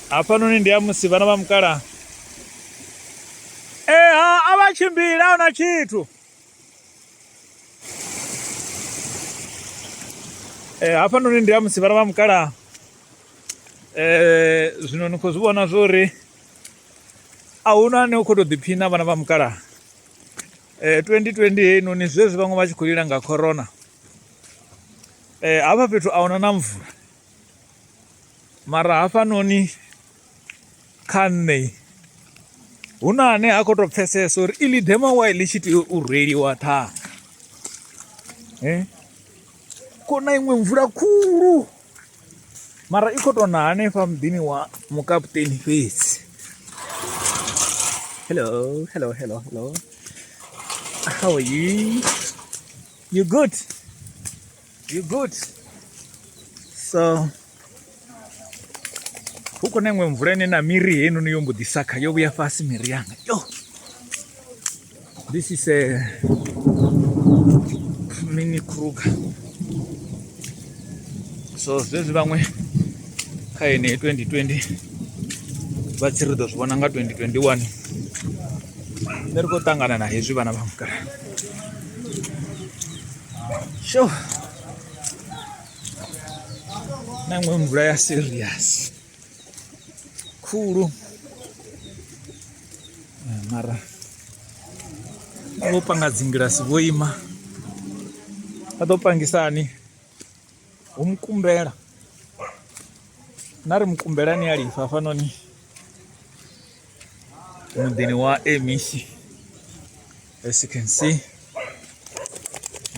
Hapa noni ndi amusi vana va mukala. Ava chimbila na chitu. Hapa noni ndi amusi vana va mukala. Zwino niko zwivona zwori ahuna ne ukho to diphina vana va mukala. 2020 hei noni zwezwi vhaṅwe vha tshi khou lila nga corona. Hafha fhethu ahuna na mvula. Mara hafha noni kha nṋe huna ane a khou to pfesesa uri iḽi dema wa ḽi tshi tea u rweliwa thanga. Kona inwe mvula khulu mara i khou to na hanefha muḓini wa mukaputeni fhedzi. Hello. How are you? You good? So huko na inwe mvula ine na miri henu ni yombo disaka yo vhuya fasi miri yanga. Yo. This is a mini Kruger. So zwezwi vhaṅwe kha ine 2020 vha tshi ri ḓo zwi vhona nga 2021. Nṋe ri khou ṱangana na hezwi vhana vha mukala. Sure. Na iṅwe mvula ya serious khulu. Mara vho panga dzingilasi vho ima vha ḓo pangisani umkumbela nari mukumbelani alifa hafhanoni muḓini wa emisi. As you can see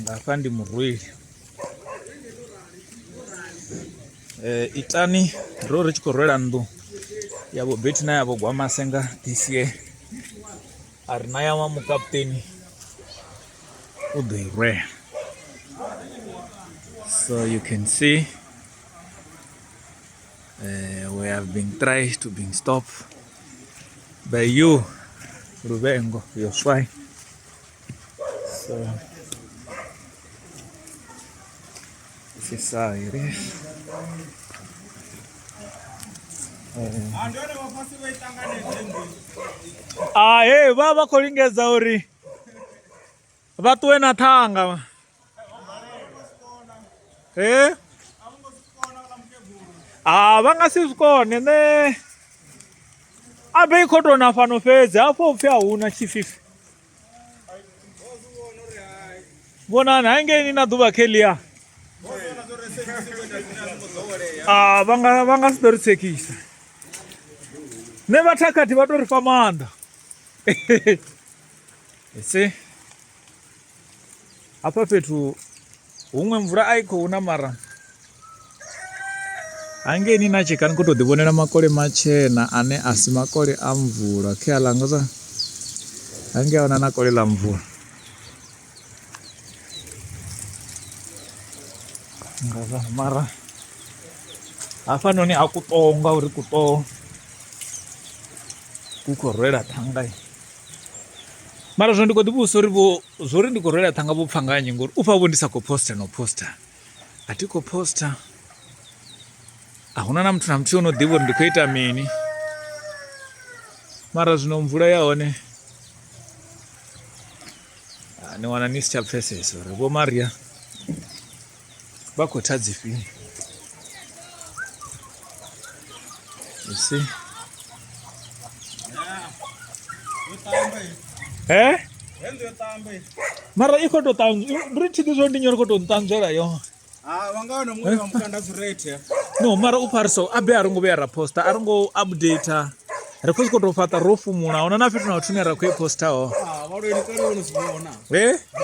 ngafha ndi murweli. Itani ro ri tshi khou rwela nndu yavho beti na yavho gwa masenga this year ari na ya mukaputeni u ḓo i rwela. So you can see we have been tried to be stopped by you Rubengo, your swine. So this is how it is. Hey, baba kolingeza uri vatuwe na thanga. Va nga si swi kone ne a be khou tou na fhano fhedzi hafho upfhi ahuna tshififi. Vhonani hangeni na ḓuvha kheḽia vha nga si ḓo ri tsekisa. Ne vhathakhathi vha tou ri fha maanḓa. See hafha fhethu huṅwe mvula a i khou na mara hangeni na tshekani khou tou ḓivhonela makole matshena ane a si makole a mvula khe aḽa nga sa hange a wana na kole ḽa mvula. Mara hafhanoni a ku ṱoho ngauri ku ṱoho ku khou rwela thanga. Mara zwino ndi khou ḓivhusa uri zwori ndi khou rwela thanga vho pfha nga nnyi ngori u pfha vho ndi sa khou posta no posta. A thi khou posta. Ahuna na muthu ono ḓivha uri ndi khou ita mini. Mara zwino mvula ya hone ni wana ni si tsha pfesesa uri vho Maria vha khou tha dzifhio. You see? Mara i khou tou ṱanzwa ri tshi ḓi zwo ndi nyori khou tou nṱanzwela yo. Vangana muṅwe wa mukanda zurete. No mara u pharisa a be a ri ngo vhuya ra posta a ri ngo update ri khou sokou tou fhaṱa ro fumula ahuna na fhethu na vhathu ne ra khou i postaho. Vhalweni kale vho no zwi vhona.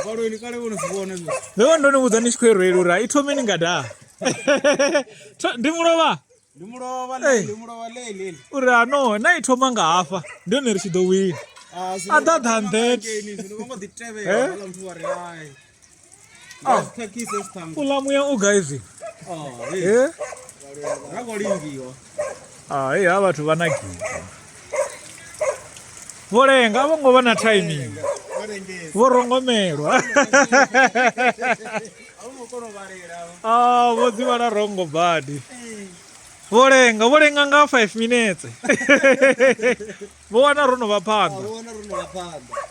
Vhalweni kale vho no zwi vhona zwo. Vhe ndo ni vhudza ni tshi khou i rwela uri i thomeni nga ḓa. Ndi mulovha lele uri ano na i thoma nga hafha ndi hone ri tshi ḓo wina. Other than that ula muya u guys. Hei ha vhathu vha na gidi vho lenga a vho ngo vha na timing vho rongomelwa. Vho dzi vha na rongo badi. volenga nga 5 minutes. Vho wana ro no vha phanḓa. Vhona ro no vha phanḓa.